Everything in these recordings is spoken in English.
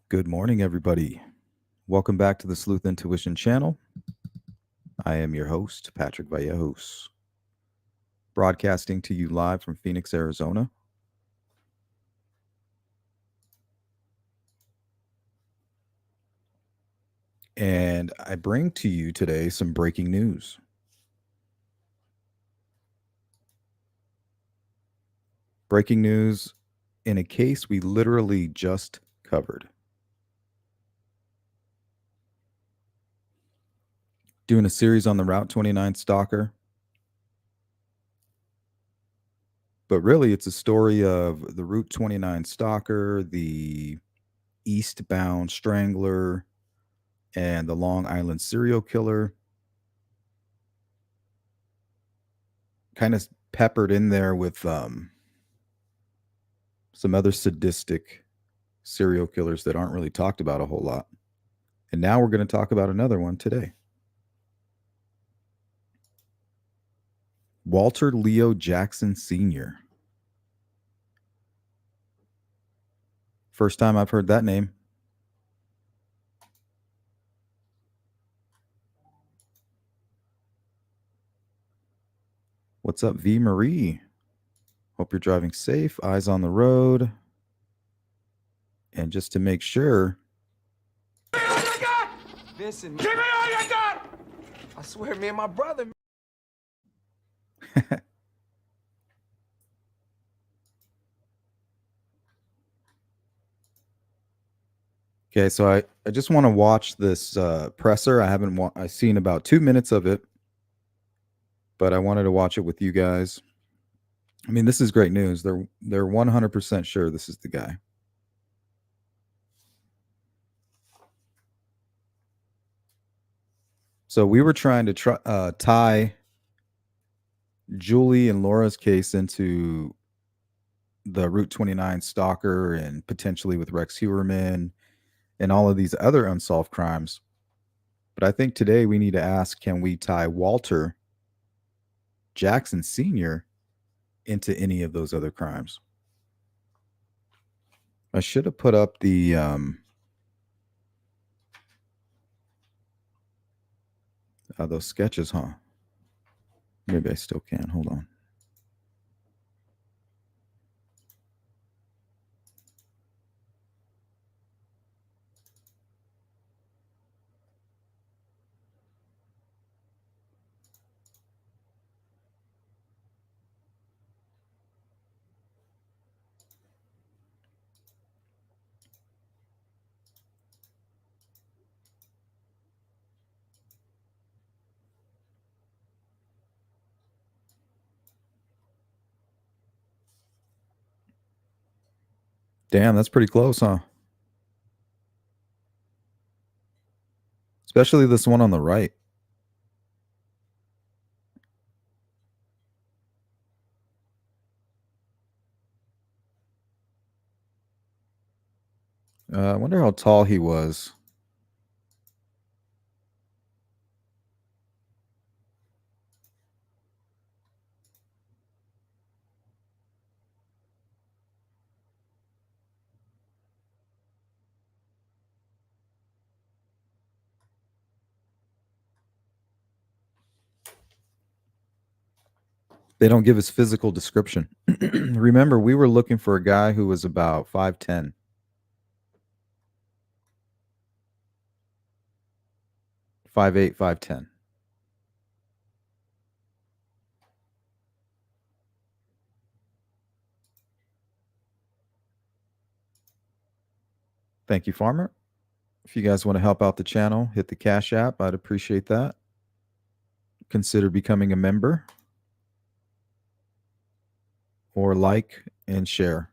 Good morning, everybody. Welcome back to the Sleuth Intuition channel. I am your host, Patrick Vallejos, broadcasting to you live from Phoenix, Arizona. And I bring to you today some breaking news. Breaking news in a case we literally just covered. Doing a series on the Route 29 stalker. But really, it's a story of the Route 29 stalker, the eastbound strangler, and the Long Island serial killer. Kind of peppered in there with some other sadistic serial killers that aren't really talked about a whole lot. And now we're going to talk about another one today. Walter Leo Jackson Sr. First time I've heard that name. What's up, V. Marie? Hope you're driving safe, eyes on the road. And just to make sure. Give me all you got! Vincent, give me all you got! I swear, me and my brother. Okay, so I just want to watch this presser. I've seen about 2 minutes of it, but I wanted to watch it with you guys. I mean, this is great news. They're 100% sure this is the guy. So we were trying to tie Julie and Laura's case into the Route 29 stalker and potentially with Rex Heuermann and all of these other unsolved crimes. But I think today we need to ask, can we tie Walter Jackson Sr. into any of those other crimes? I should have put up the those sketches, huh? Maybe I still can. Hold on. Damn, that's pretty close, huh? Especially this one on the right. I wonder how tall he was. They don't give his physical description. Remember, we were looking for a guy who was about 5'10". 5'8", 5'10". Thank you, Farmer. If you guys want to help out the channel, hit the Cash App. I'd appreciate that. Consider becoming a member or like and share.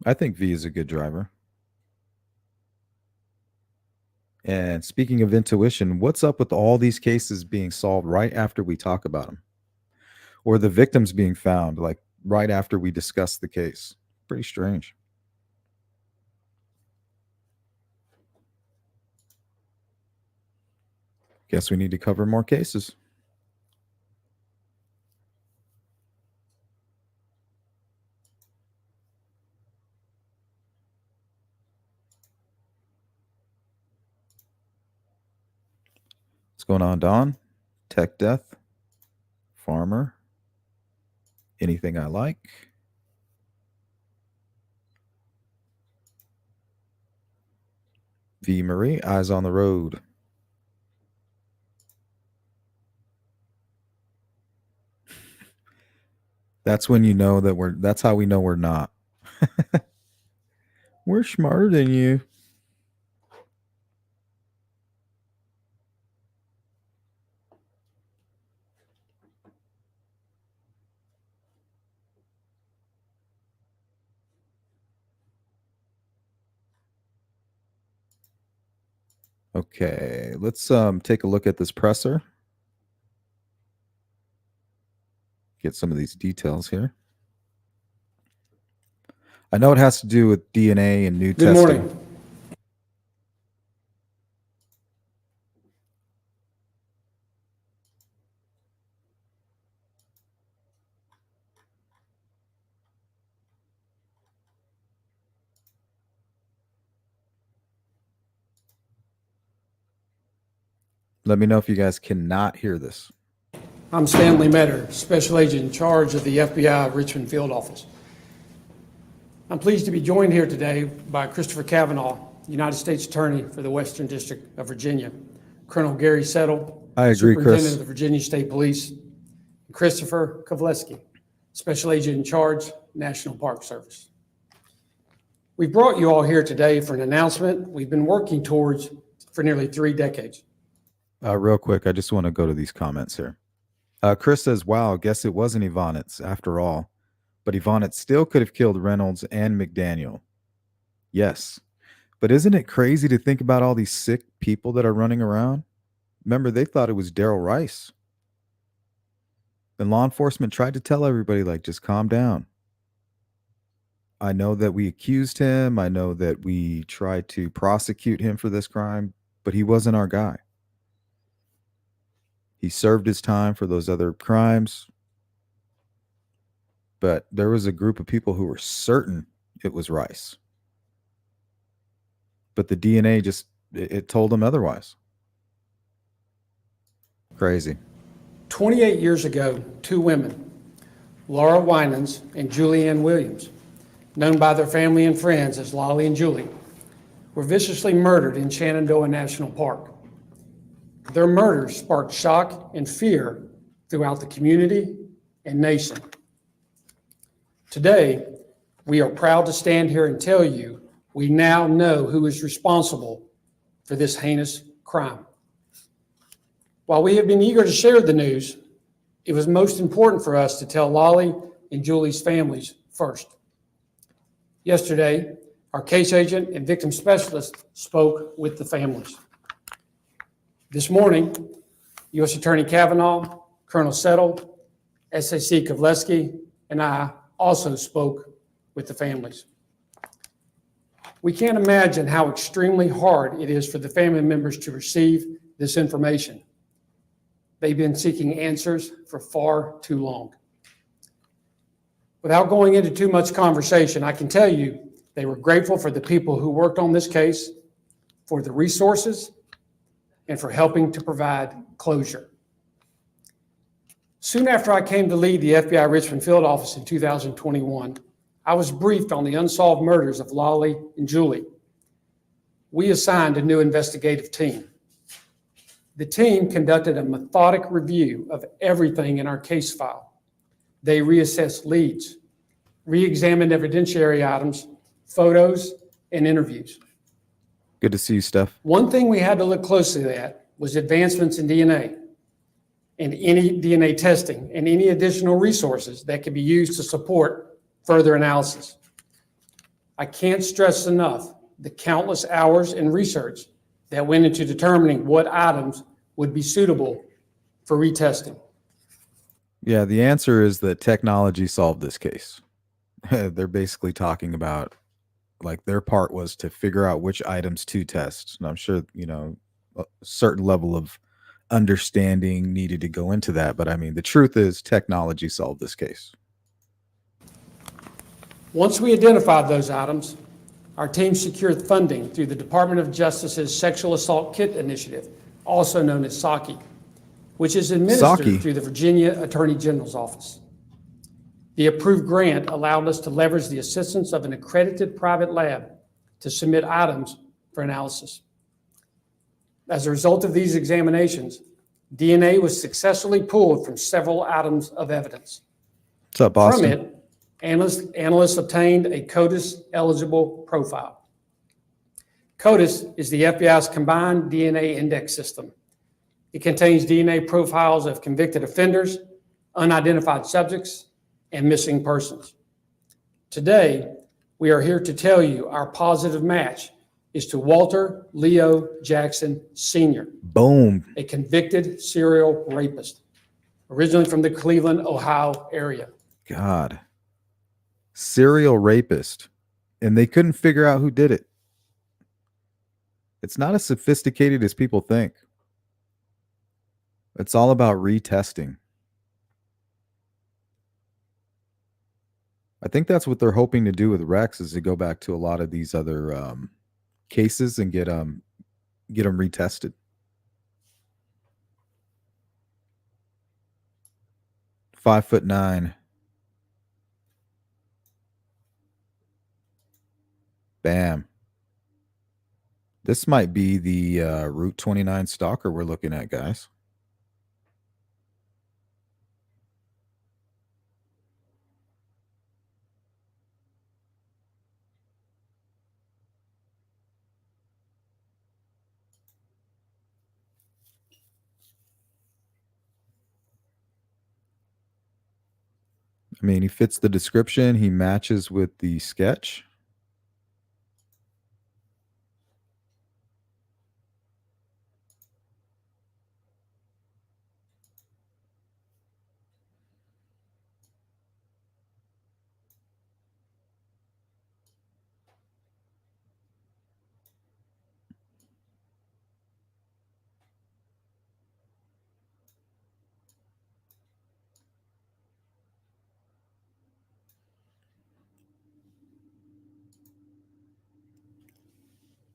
I think V is a good driver. And speaking of intuition, what's up with all these cases being solved right after we talk about them? Or the victims being found, like right after we discuss the case? Pretty strange. Guess we need to cover more cases. going on, Don? Tech death? Farmer? Anything I like? V. Marie, eyes on the road. That's when you know that that's how we know we're not. We're smarter than you. Okay, let's take a look at this presser. Get some of these details here. I know it has to do with DNA and new Good testing. morning. Let me know if you guys cannot hear this. I'm Stanley Metter, Special Agent in charge of the FBI Richmond Field Office. I'm pleased to be joined here today by Christopher Kavanaugh, United States Attorney for the Western District of Virginia, Colonel Gary Settle, I agree, Superintendent Chris. of the Virginia State Police, and Christopher Kovaleski, Special Agent in charge, National Park Service. We've brought you all here today for an announcement we've been working towards for nearly 3 decades. Real quick, I just want to go to these comments here. Chris says, wow, guess it wasn't Ivanitz after all. But Ivanitz still could have killed Reynolds and McDaniel. Yes. But isn't it crazy to think about all these sick people that are running around? Remember, they thought it was Darrell Rice. And law enforcement tried to tell everybody, like, just calm down. I know that we accused him. I know that we tried to prosecute him for this crime, but he wasn't our guy. He served his time for those other crimes. But there was a group of people who were certain it was Rice. But the DNA just, it told them otherwise. Crazy. 28 years ago, 2 women, Laura Winans and Julianne Williams, known by their family and friends as Lollie and Julie, were viciously murdered in Shenandoah National Park. Their murders sparked shock and fear throughout the community and nation. Today, we are proud to stand here and tell you we now know who is responsible for this heinous crime. While we have been eager to share the news, it was most important for us to tell Lollie and Julie's families first. Yesterday, our case agent and victim specialist spoke with the families. This morning, U.S. Attorney Kavanaugh, Colonel Settle, SAC Kovaleski, and I also spoke with the families. We can't imagine how extremely hard it is for the family members to receive this information. They've been seeking answers for far too long. Without going into too much conversation, I can tell you they were grateful for the people who worked on this case, for the resources, and for helping to provide closure. Soon after I came to lead the FBI Richmond Field Office in 2021, I was briefed on the unsolved murders of Lollie and Julie. We assigned a new investigative team. The team conducted a methodic review of everything in our case file. They reassessed leads, re-examined evidentiary items, photos, and interviews. Good to see you, Steph. One thing we had to look closely at was advancements in DNA and any DNA testing and any additional resources that could be used to support further analysis. I can't stress enough the countless hours and research that went into determining what items would be suitable for retesting. Yeah, the answer is that technology solved this case. They're basically talking about, like, their part was to figure out which items to test. And I'm sure, a certain level of understanding needed to go into that. But I mean, the truth is technology solved this case. Once we identified those items, our team secured funding through the Department of Justice's Sexual Assault Kit Initiative, also known as SAKI, which is administered SAKI? through the Virginia Attorney General's Office. The approved grant allowed us to leverage the assistance of an accredited private lab to submit items for analysis. As a result of these examinations, DNA was successfully pulled from several items of evidence. What's up, From Boston? it, analysts obtained a CODIS-eligible profile. CODIS is the FBI's combined DNA index system. It contains DNA profiles of convicted offenders, unidentified subjects, and missing persons. Today, we are here to tell you our positive match is to Walter Leo Jackson Sr., Boom. a convicted serial rapist, originally from the Cleveland, Ohio area. God. Serial rapist. And they couldn't figure out who did it. It's not as sophisticated as people think. It's all about retesting. I think that's what they're hoping to do with Rex, is to go back to a lot of these other cases and get them retested. 5'9". Bam. This might be the Route 29 stalker we're looking at, guys. I mean, he fits the description. He matches with the sketch.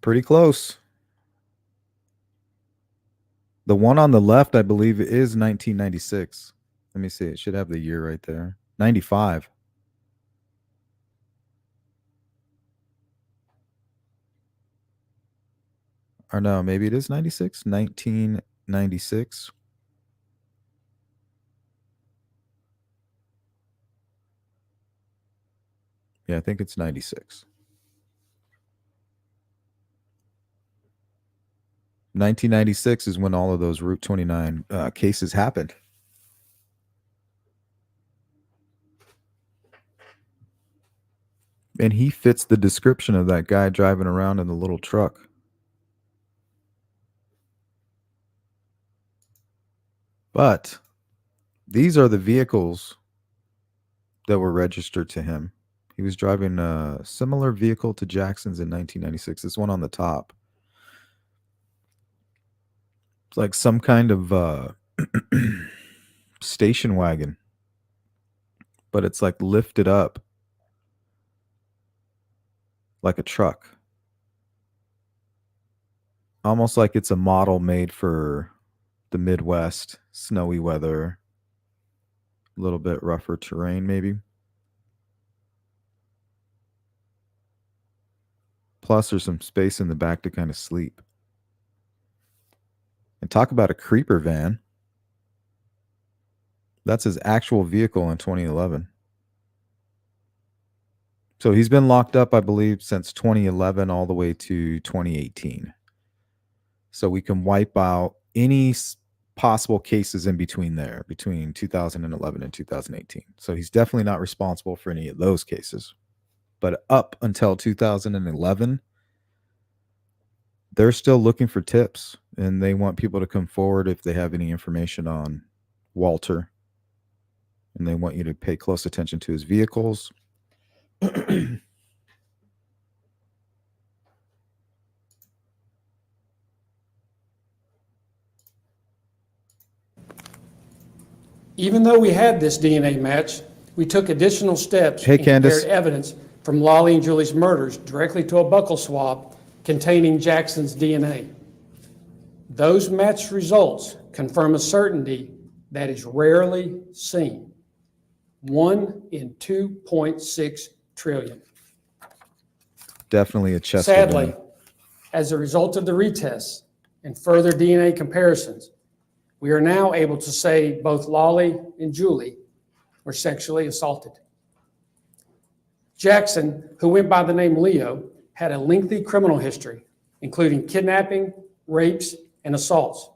Pretty close. The one on the left, I believe, is 1996. Let me see. It should have the year right there. 95. Or no, maybe it is 96. 1996. Yeah, I think it's 96. 1996 is when all of those Route 29 cases happened. And he fits the description of that guy driving around in the little truck. But these are the vehicles that were registered to him. He was driving a similar vehicle to Jackson's in 1996. This one on the top. It's like some kind of station wagon, but it's like lifted up like a truck. Almost like it's a model made for the Midwest, snowy weather, a little bit rougher terrain maybe. Plus there's some space in the back to kind of sleep. And talk about a creeper van. That's his actual vehicle in 2011. So he's been locked up, I believe, since 2011 all the way to 2018. So we can wipe out any possible cases in between there, between 2011 and 2018. So he's definitely not responsible for any of those cases. But up until 2011, they're still looking for tips, and they want people to come forward if they have any information on Walter. And they want you to pay close attention to his vehicles. Even though we had this DNA match, we took additional steps Hey, and Candace. compared evidence from Lollie and Julie's murders directly to a buccal swab containing Jackson's DNA. Those matched results confirm a certainty that is rarely seen. 1 in 2.6 trillion. Definitely a chest. Sadly, as a result of the retests and further DNA comparisons, we are now able to say both Lollie and Julie were sexually assaulted. Jackson, who went by the name Leo, had a lengthy criminal history, including kidnapping, rapes, and assaults.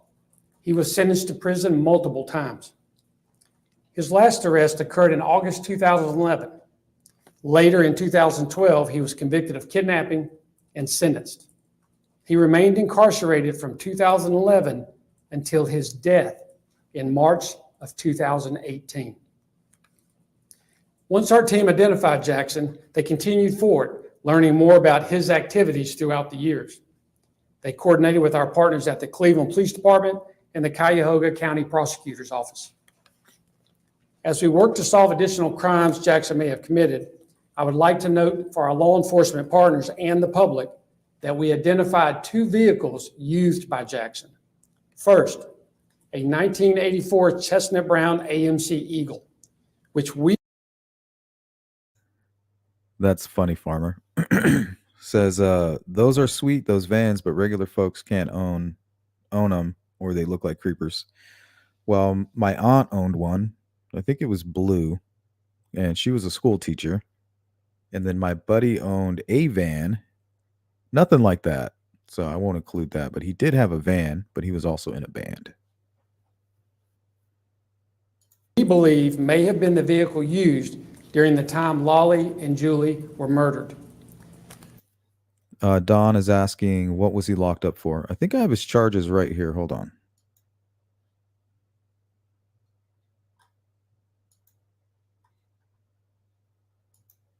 He was sentenced to prison multiple times. His last arrest occurred in August 2011. Later in 2012, he was convicted of kidnapping and sentenced. He remained incarcerated from 2011 until his death in March of 2018. Once our team identified Jackson, they continued forward, learning more about his activities throughout the years. They coordinated with our partners at the Cleveland Police Department and the Cuyahoga County Prosecutor's Office. As we work to solve additional crimes Jackson may have committed, I would like to note for our law enforcement partners and the public that we identified 2 vehicles used by Jackson. First, a 1984 Chestnut Brown AMC Eagle, which we... That's funny, Farmer. Says, those are sweet, those vans, but regular folks can't own them or they look like creepers. Well, my aunt owned one. I think it was blue, and she was a school teacher. And then my buddy owned a van, nothing like that. So I won't include that, but he did have a van, but he was also in a band. We believe may have been the vehicle used during the time Lollie and Julie were murdered. Don is asking, what was he locked up for? I think I have his charges right here. Hold on.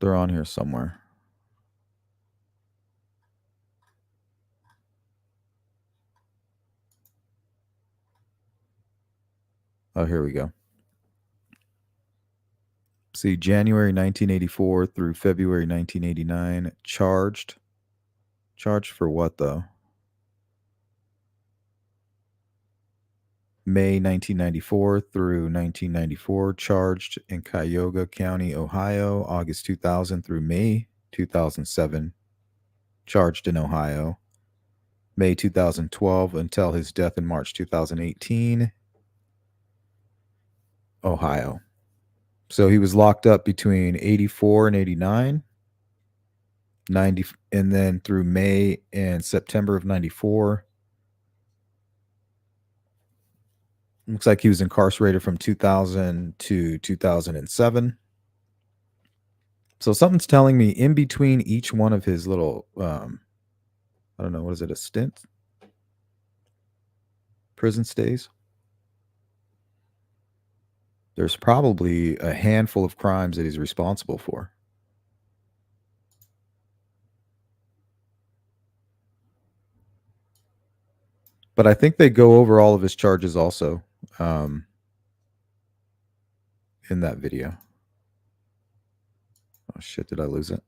They're on here somewhere. Oh, here we go. See, January 1984 through February 1989, charged. Charged for what, though? May 1994 through 1994, charged in Cuyahoga County, Ohio. August 2000 through May 2007, charged in Ohio. May 2012 until his death in March 2018, Ohio. So he was locked up between 84 and 89, 90, and then through May and September of 94. Looks like he was incarcerated from 2000 to 2007. So something's telling me in between each one of his little, I don't know, what is it, a stint? Prison stays? There's probably a handful of crimes that he's responsible for. But I think they go over all of his charges also in that video. Oh, shit, did I lose it?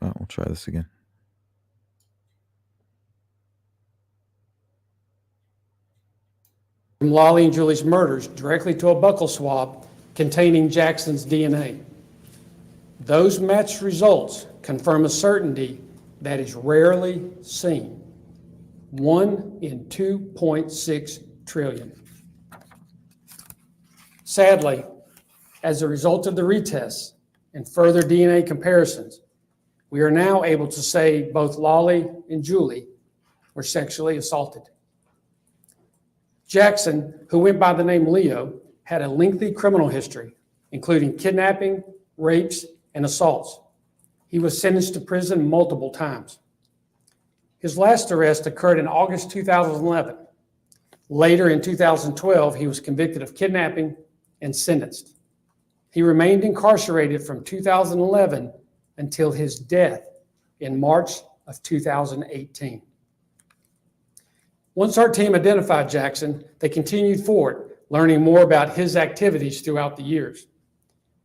Oh, we'll try this again. From Lollie and Julie's murders directly to a buccal swab containing Jackson's DNA. Those matched results confirm a certainty that is rarely seen. 1 in 2.6 trillion. Sadly, as a result of the retests and further DNA comparisons, we are now able to say both Lollie and Julie were sexually assaulted. Jackson, who went by the name Leo, had a lengthy criminal history, including kidnapping, rapes, and assaults. He was sentenced to prison multiple times. His last arrest occurred in August 2011. Later in 2012, he was convicted of kidnapping and sentenced. He remained incarcerated from 2011 until his death in March of 2018. Once our team identified Jackson, they continued forward, learning more about his activities throughout the years.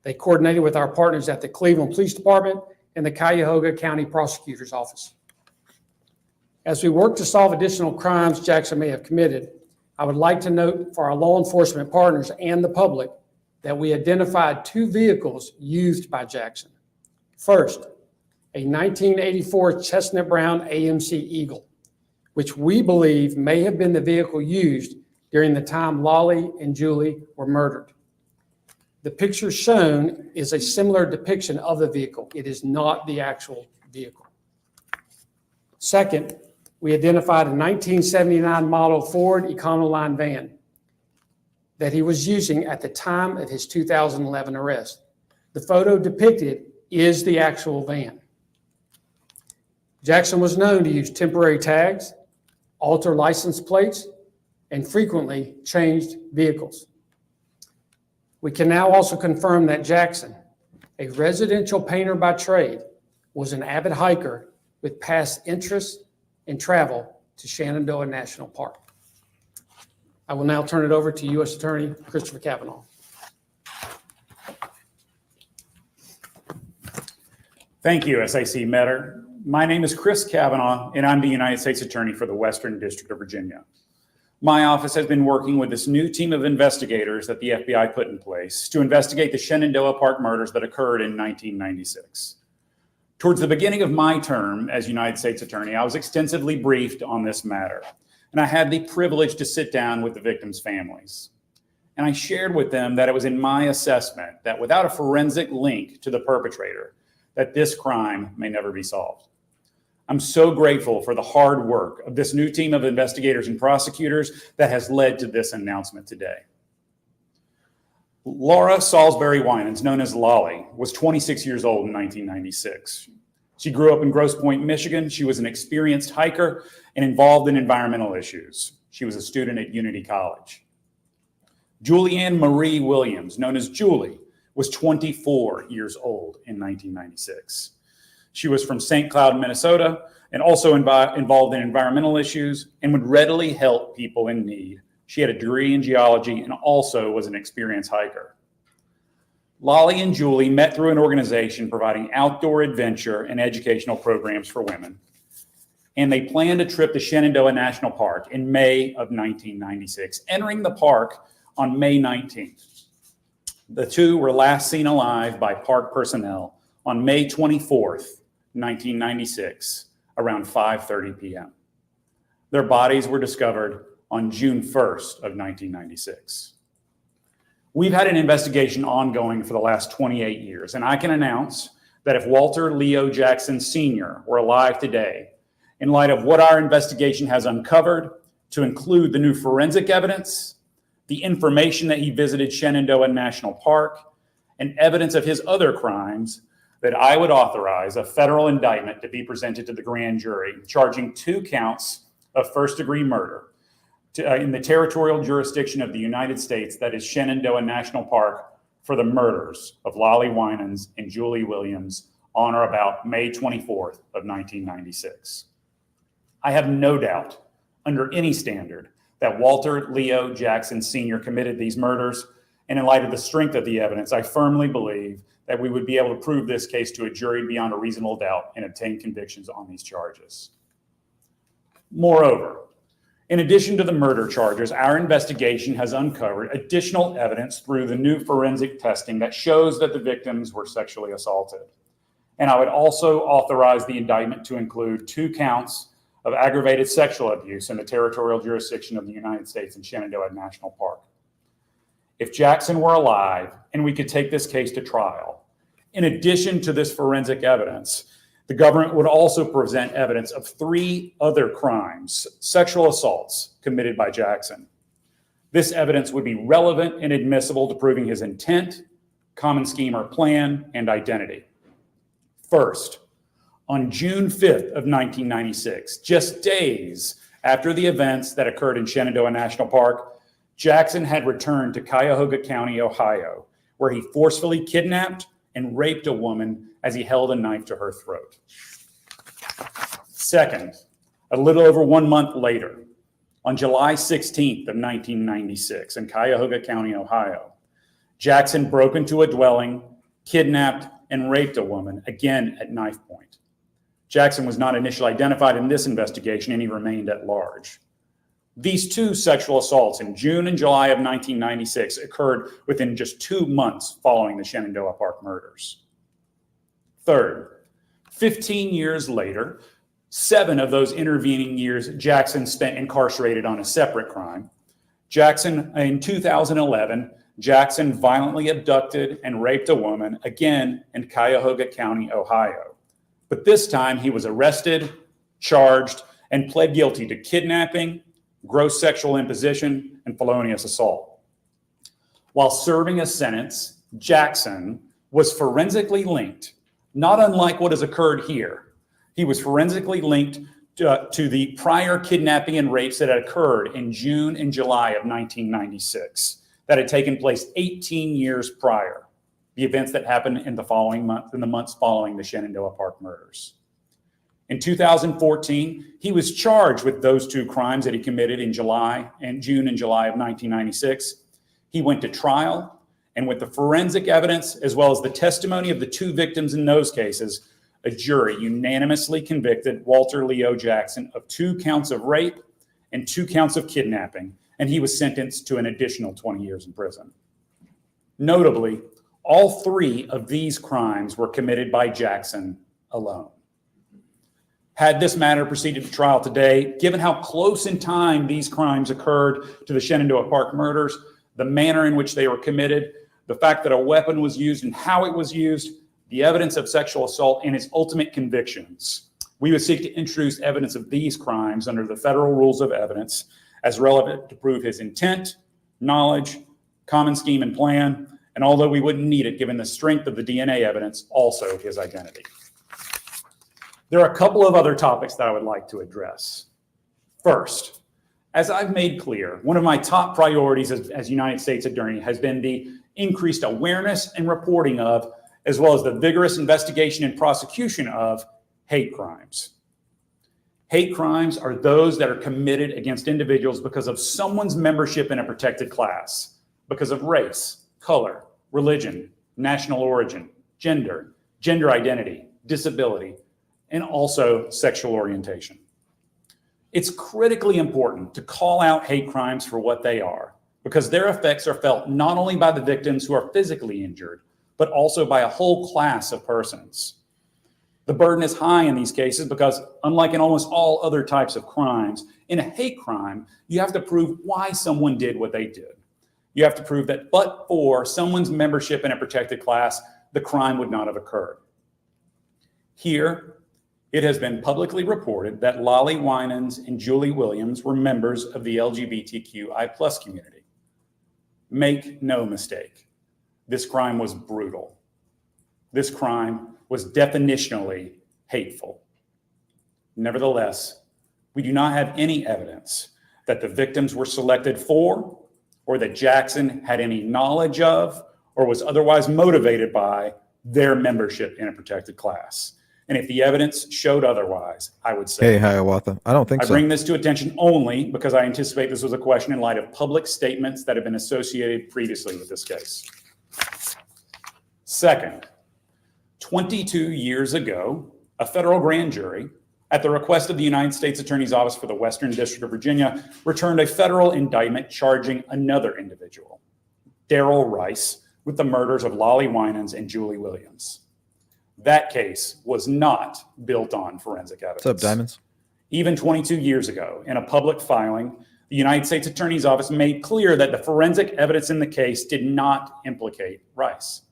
They coordinated with our partners at the Cleveland Police Department and the Cuyahoga County Prosecutor's Office. As we work to solve additional crimes Jackson may have committed, I would like to note for our law enforcement partners and the public that we identified 2 vehicles used by Jackson. First, a 1984 Chestnut Brown AMC Eagle, which we believe may have been the vehicle used during the time Lollie and Julie were murdered. The picture shown is a similar depiction of the vehicle. It is not the actual vehicle. Second, we identified a 1979 model Ford Econoline van that he was using at the time of his 2011 arrest. The photo depicted is the actual van. Jackson was known to use temporary tags, alter license plates, and frequently changed vehicles. We can now also confirm that Jackson, a residential painter by trade, was an avid hiker with past interests in travel to Shenandoah National Park. I will now turn it over to U.S. Attorney Christopher Kavanaugh. Thank you, SAC Metter. My name is Chris Kavanaugh, and I'm the United States Attorney for the Western District of Virginia. My office has been working with this new team of investigators that the FBI put in place to investigate the Shenandoah Park murders that occurred in 1996. Towards the beginning of my term as United States Attorney, I was extensively briefed on this matter, and I had the privilege to sit down with the victims' families. And I shared with them that it was in my assessment that without a forensic link to the perpetrator, that this crime may never be solved. I'm so grateful for the hard work of this new team of investigators and prosecutors that has led to this announcement today. Laura Salisbury Winans, known as Lollie, was 26 years old in 1996. She grew up in Grosse Pointe, Michigan. She was an experienced hiker and involved in environmental issues. She was a student at Unity College. Julianne Marie Williams, known as Julie, was 24 years old in 1996. She was from St. Cloud, Minnesota, and also involved in environmental issues and would readily help people in need. She had a degree in geology and also was an experienced hiker. Lollie and Julie met through an organization providing outdoor adventure and educational programs for women, and they planned a trip to Shenandoah National Park in May of 1996, entering the park on May 19th. The two were last seen alive by park personnel on May 24th, 1996, around 5:30 p.m. Their bodies were discovered on June 1st of 1996. We've had an investigation ongoing for the last 28 years, and I can announce that if Walter Leo Jackson Sr. were alive today, in light of what our investigation has uncovered, to include the new forensic evidence, the information that he visited Shenandoah National Park, and evidence of his other crimes, that I would authorize a federal indictment to be presented to the grand jury, charging 2 counts of first-degree murder in the territorial jurisdiction of the United States, that is Shenandoah National Park, for the murders of Lollie Winans and Julie Williams on or about May 24th of 1996. I have no doubt, under any standard, that Walter Leo Jackson Sr. committed these murders, and in light of the strength of the evidence, I firmly believe that we would be able to prove this case to a jury beyond a reasonable doubt and obtain convictions on these charges. Moreover, in addition to the murder charges, our investigation has uncovered additional evidence through the new forensic testing that shows that the victims were sexually assaulted. And I would also authorize the indictment to include 2 counts of aggravated sexual abuse in the territorial jurisdiction of the United States in Shenandoah National Park. If Jackson were alive and we could take this case to trial, in addition to this forensic evidence, the government would also present evidence of 3 other crimes, sexual assaults, committed by Jackson. This evidence would be relevant and admissible to proving his intent, common scheme or plan, and identity. First, on June 5th of 1996, just days after the events that occurred in Shenandoah National Park, Jackson had returned to Cuyahoga County, Ohio, where he forcefully kidnapped and raped a woman as he held a knife to her throat. Second, a little over 1 month later, on July 16th of 1996 in Cuyahoga County, Ohio, Jackson broke into a dwelling kidnapped, and raped a woman, again at knife point. Jackson was not initially identified in this investigation, and he remained at large. These two sexual assaults in June and July of 1996 occurred within just 2 months following the Shenandoah Park murders. Third, 15 years later, 7 of those intervening years Jackson spent incarcerated on a separate crime. In 2011, Jackson violently abducted and raped a woman, again in Cuyahoga County, Ohio. But this time he was arrested, charged, and pled guilty to kidnapping, gross sexual imposition, and felonious assault. While serving a sentence, Jackson was forensically linked, not unlike what has occurred here. He was forensically linked to the prior kidnapping and rapes that had occurred in June and July of 1996 that had taken place 18 years prior, the events that happened in the months following the Shenandoah Park murders. In 2014, he was charged with those 2 crimes that he committed in June and July of 1996. He went to trial, and with the forensic evidence, as well as the testimony of the 2 victims in those cases, a jury unanimously convicted Walter Leo Jackson of 2 counts of rape and 2 counts of kidnapping, and he was sentenced to an additional 20 years in prison. Notably, all 3 of these crimes were committed by Jackson alone. Had this matter proceeded to trial today, given how close in time these crimes occurred to the Shenandoah Park murders, the manner in which they were committed, the fact that a weapon was used and how it was used, the evidence of sexual assault, and his ultimate convictions, we would seek to introduce evidence of these crimes under the federal rules of evidence as relevant to prove his intent, knowledge, common scheme and plan, and although we wouldn't need it given the strength of the DNA evidence, also his identity. There are a couple of other topics that I would like to address. First, as I've made clear, one of my top priorities as United States Attorney has been the increased awareness and reporting of, as well as the vigorous investigation and prosecution of, hate crimes. Hate crimes are those that are committed against individuals because of someone's membership in a protected class, because of race, color, religion, national origin, gender identity, disability, and also sexual orientation. It's critically important to call out hate crimes for what they are, because their effects are felt not only by the victims who are physically injured, but also by a whole class of persons. The burden is high in these cases because, unlike in almost all other types of crimes, in a hate crime, you have to prove why someone did what they did. You have to prove that but for someone's membership in a protected class, the crime would not have occurred. Here, it has been publicly reported that Lollie, Winans, and Julie Williams were members of the LGBTQI+ community. Make no mistake, this crime was brutal. This crime was definitionally hateful. Nevertheless, we do not have any evidence that the victims were selected for, or that Jackson had any knowledge of, or was otherwise motivated by their membership in a protected class. And if the evidence showed otherwise, I would say, Hey, Hiawatha, I don't think I so. bring this to attention only because I anticipate this was a question in light of public statements that have been associated previously with this case. Second, 22 years ago, a federal grand jury, at the request of the United States Attorney's Office for the Western District of Virginia, returned a federal indictment charging another individual, Darrell Rice, with the murders of Lollie Winans and Julie Williams. That case was not built on forensic evidence. What's up, Diamonds? Even 22 years ago, in a public filing, the United States Attorney's Office made clear that the forensic evidence in the case did not implicate Rice.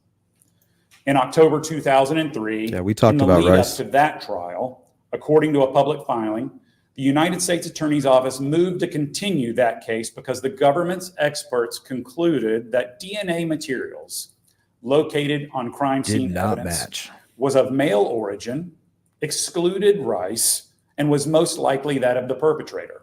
In October 2003, we talked in the about lead Rice. up to that trial, according to a public filing, the United States Attorney's Office moved to continue that case because the government's experts concluded that DNA materials located on crime Did scene not evidence match. was of male origin, excluded Rice, and was most likely that of the perpetrator.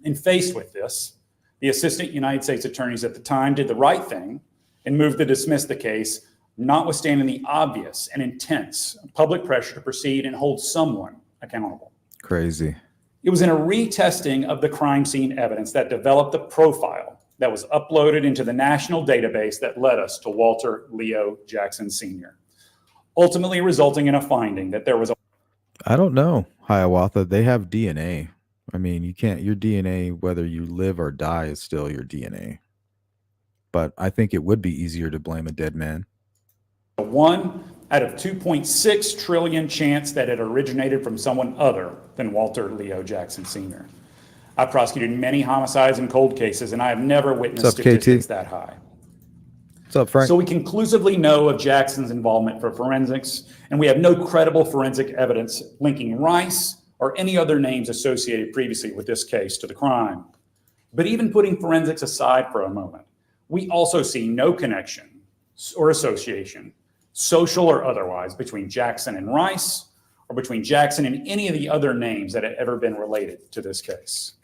And faced with this, the assistant United States attorneys at the time did the right thing and moved to dismiss the case, notwithstanding the obvious and intense public pressure to proceed and hold someone accountable. Crazy. It was in a retesting of the crime scene evidence that developed the profile that was uploaded into the national database that led us to Walter Leo Jackson Sr., ultimately resulting in a finding that there was a I don't know, Hiawatha. They have DNA. I mean, you can't, your DNA, whether you live or die, is still your DNA. But I think it would be easier to blame a dead man. 1 out of 2.6 trillion chance that it originated from someone other than Walter Leo Jackson Sr. I've prosecuted many homicides and cold cases, and I have never witnessed What's up, statistics KT? that high. What's up, Frank? So we conclusively know of Jackson's involvement for forensics, and we have no credible forensic evidence linking Rice or any other names associated previously with this case to the crime. But even putting forensics aside for a moment, we also see no connection or association, social or otherwise, between Jackson and Rice, or between Jackson and any of the other names that have ever been related to this case.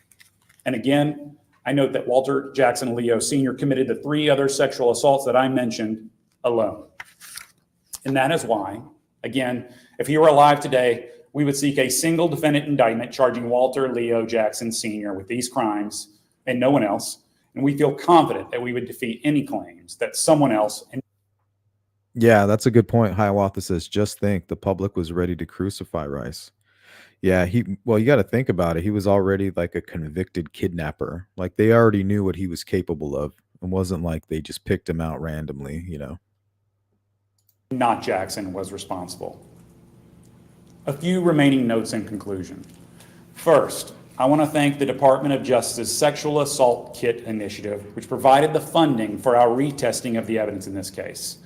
And again, I note that Walter Jackson Leo Sr. committed the 3 other sexual assaults that I mentioned alone. And that is why, again, if he were alive today, we would seek a single defendant indictment charging Walter Leo Jackson Sr. with these crimes and no one else. And we feel confident that we would defeat any claims that someone else. Yeah, that's a good point. Hiawatha says, just think, the public was ready to crucify Rice. Yeah, well, you got to think about it. He was already like a convicted kidnapper. Like they already knew what he was capable of. It wasn't like they just picked him out randomly, you know. Not Jackson was responsible. A few remaining notes in conclusion. First, I want to thank the Department of Justice Sexual Assault Kit Initiative, which provided the funding for our retesting of the evidence in this case.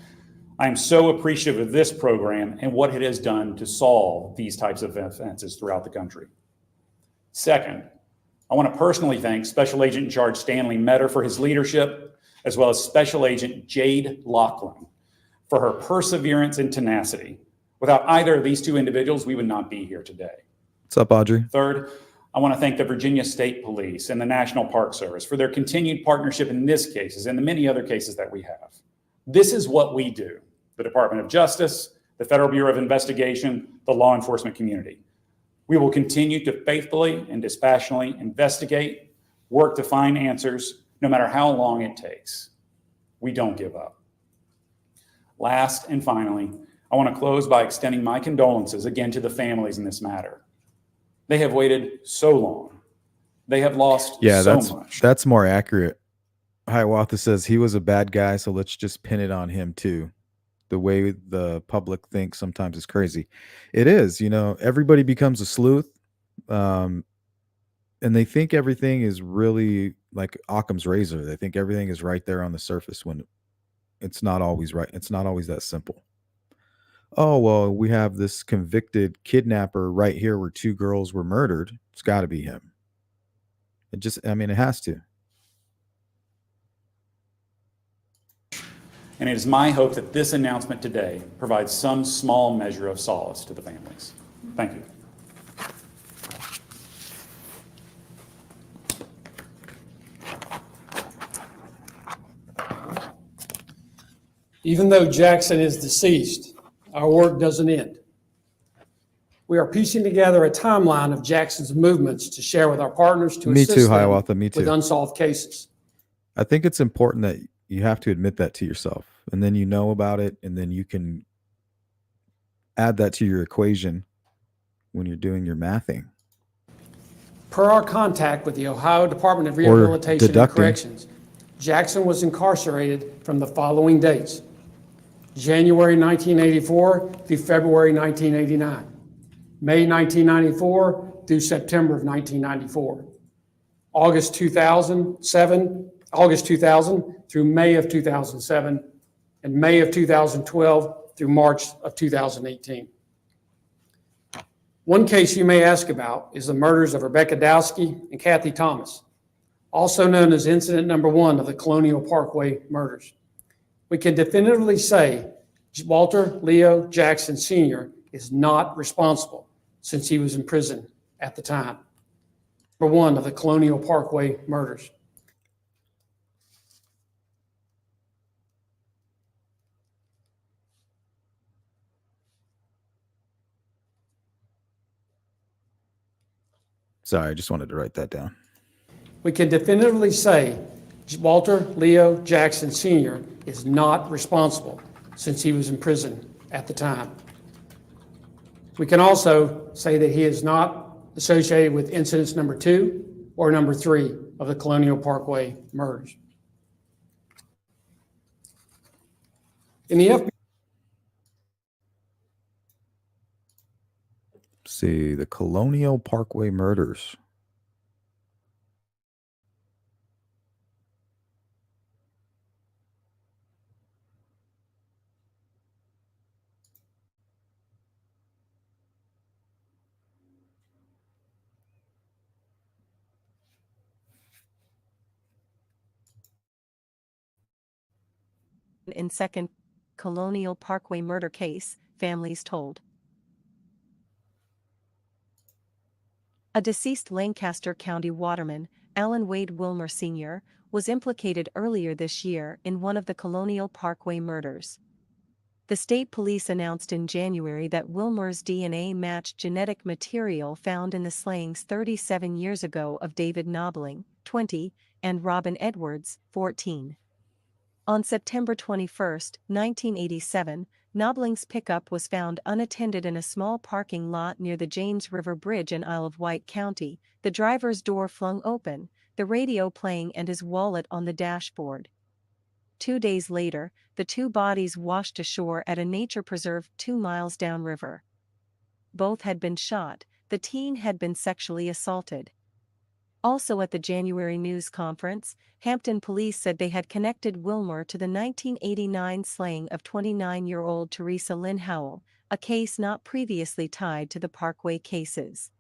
I am so appreciative of this program and what it has done to solve these types of offenses throughout the country. Second, I want to personally thank Special Agent in Charge Stanley Metter for his leadership, as well as Special Agent Jade Laughlin for her perseverance and tenacity. Without either of these 2 individuals, we would not be here today. What's up, Audrey? Third, I want to thank the Virginia State Police and the National Park Service for their continued partnership in this case and the many other cases that we have. This is what we do. The Department of Justice, the Federal Bureau of Investigation, the law enforcement community. We will continue to faithfully and dispassionately investigate, work to find answers, no matter how long it takes. We don't give up. Last and finally, I want to close by extending my condolences again to the families in this matter. They have waited so long. They have lost so much. That's more accurate. Hiawatha says he was a bad guy, so let's just pin it on him too. The way the public thinks sometimes is crazy. It is, you know, everybody becomes a sleuth. And they think everything is really like Occam's razor. They think everything is right there on the surface when it's not always right. It's not always that simple. Oh, well, we have this convicted kidnapper right here where 2 girls were murdered. It's got to be him. It has to. And it is my hope that this announcement today provides some small measure of solace to the families. Thank you. Even though Jackson is deceased, our work doesn't end. We are piecing together a timeline of Jackson's movements to share with our partners to Me assist too, them Hiawatha. Me with too. unsolved cases. I think it's important that you have to admit that to yourself, and then you know about it, and then you can add that to your equation when you're doing your mathing. Per our contact with the Ohio Department of Rehabilitation and deducting. Corrections, Jackson was incarcerated from the following dates: January 1984 through February 1989, May 1994 through September of 1994, August 2000 through May of 2007, and May of 2012 through March of 2018. One case you may ask about is the murders of Rebecca Dowski and Kathy Thomas, also known as Incident Number 1 of the Colonial Parkway murders. We can definitively say Walter Leo Jackson Sr. is not responsible since he was in prison at the time. Number 1 of the Colonial Parkway murders. Sorry, I just wanted to write that down. We can definitively say Walter Leo Jackson Sr. is not responsible since he was in prison at the time. We can also say that he is not associated with incidents number 2 or number 3 of the Colonial Parkway murders. In the FBI, See, the Colonial Parkway murders. In second Colonial Parkway murder case, families told. A deceased Lancaster County waterman, Alan Wade Wilmer Sr., was implicated earlier this year in one of the Colonial Parkway murders. The state police announced in January that Wilmer's DNA matched genetic material found in the slayings 37 years ago of David Knobling, 20, and Robin Edwards, 14. On September 21, 1987, Knobling's pickup was found unattended in a small parking lot near the James River Bridge in Isle of Wight County, the driver's door flung open, the radio playing and his wallet on the dashboard. 2 days later, the 2 bodies washed ashore at a nature preserve 2 miles downriver. Both had been shot, the teen had been sexually assaulted. Also at the January news conference, Hampton police said they had connected Wilmer to the 1989 slaying of 29-year-old Teresa Lynn Howell, a case not previously tied to the Parkway cases.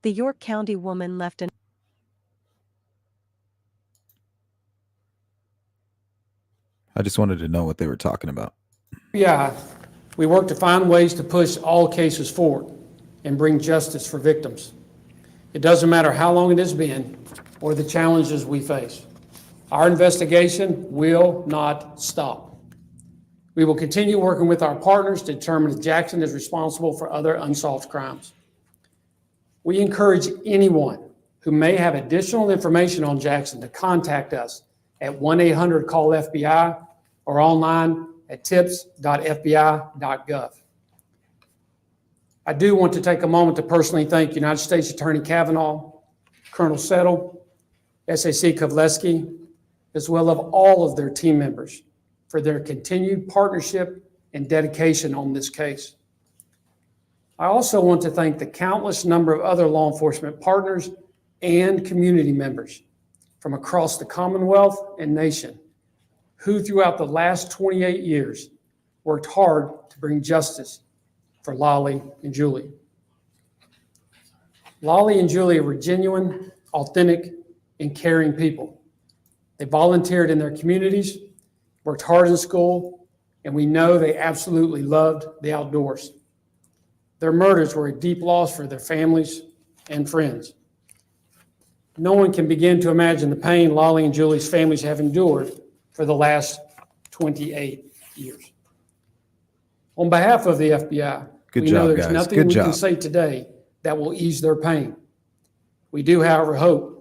The York County woman left an I just wanted to know what they were talking about. Yeah, we work to find ways to push all cases forward and bring justice for victims. It doesn't matter how long it has been or the challenges we face. Our investigation will not stop. We will continue working with our partners to determine if Jackson is responsible for other unsolved crimes. We encourage anyone who may have additional information on Jackson to contact us at 1-800-CALL-FBI or online at tips.fbi.gov. I do want to take a moment to personally thank United States Attorney Kavanaugh, Colonel Settle, SAC Kovleski, as well as all of their team members for their continued partnership and dedication on this case. I also want to thank the countless number of other law enforcement partners and community members from across the Commonwealth and nation who throughout the last 28 years worked hard to bring justice for Lollie and Julie. Lollie and Julie were genuine, authentic, and caring people. They volunteered in their communities, worked hard in school, and we know they absolutely loved the outdoors. Their murders were a deep loss for their families and friends. No one can begin to imagine the pain Lollie and Julie's families have endured for the last 28 years. On behalf of the FBI, Good we job, know there's guys. nothing Good we can job. say today that will ease their pain. We do, however, hope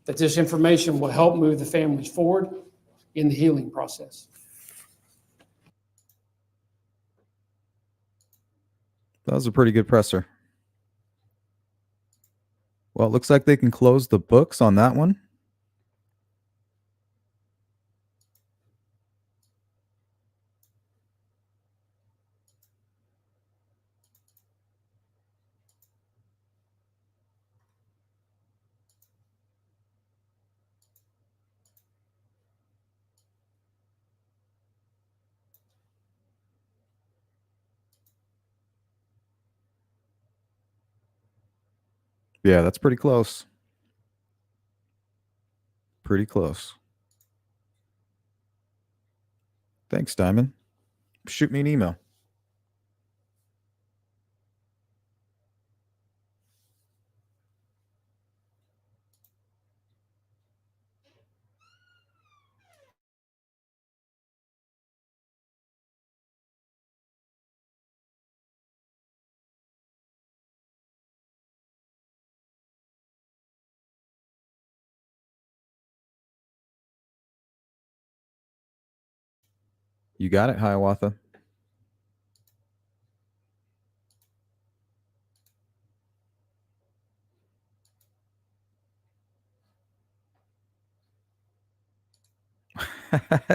that this information will help move the families forward in the healing process. That was a pretty good presser. Well, it looks like they can close the books on that one. Yeah, that's pretty close. Pretty close. Thanks, Diamond. Shoot me an email. You got it, Hiawatha.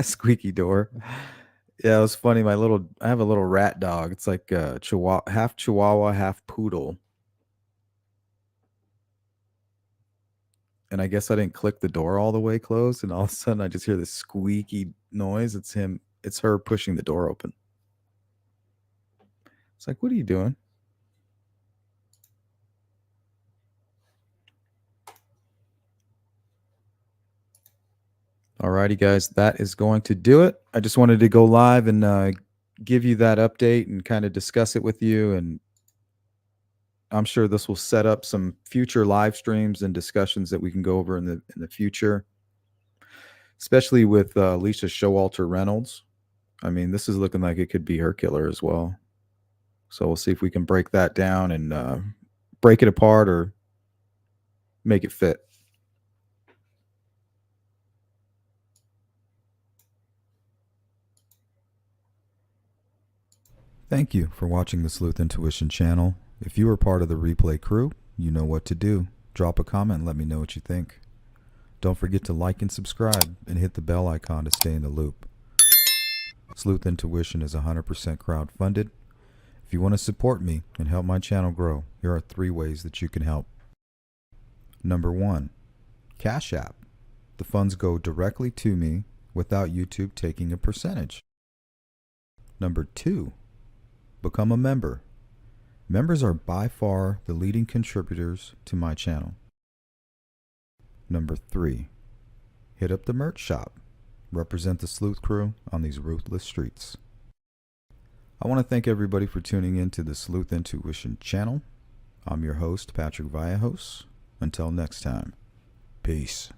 Squeaky door. Yeah, it was funny. I have a little rat dog. It's like half Chihuahua, half poodle. And I guess I didn't click the door all the way closed, and all of a sudden I just hear this squeaky noise. It's her pushing the door open. It's like, what are you doing? Alrighty, guys, that is going to do it. I just wanted to go live and give you that update and kind of discuss it with you. And I'm sure this will set up some future live streams and discussions that we can go over in the future, especially with Lisa Showalter Reynolds. I mean, this is looking like it could be her killer as well. So we'll see if we can break that down and break it apart or make it fit. Thank you for watching the Sleuth Intuition channel. If you are part of the replay crew, you know what to do. Drop a comment and let me know what you think. Don't forget to like and subscribe and hit the bell icon to stay in the loop. Sleuth Intuition is 100% crowdfunded. If you want to support me and help my channel grow, here are 3 ways that you can help. Number 1, Cash App. The funds go directly to me without YouTube taking a percentage. Number 2, become a member. Members are by far the leading contributors to my channel. Number 3, hit up the merch shop. Represent the Sleuth crew on these ruthless streets. I want to thank everybody for tuning in to the Sleuth Intuition channel. I'm your host, Patrick Vallejos. Until next time, peace.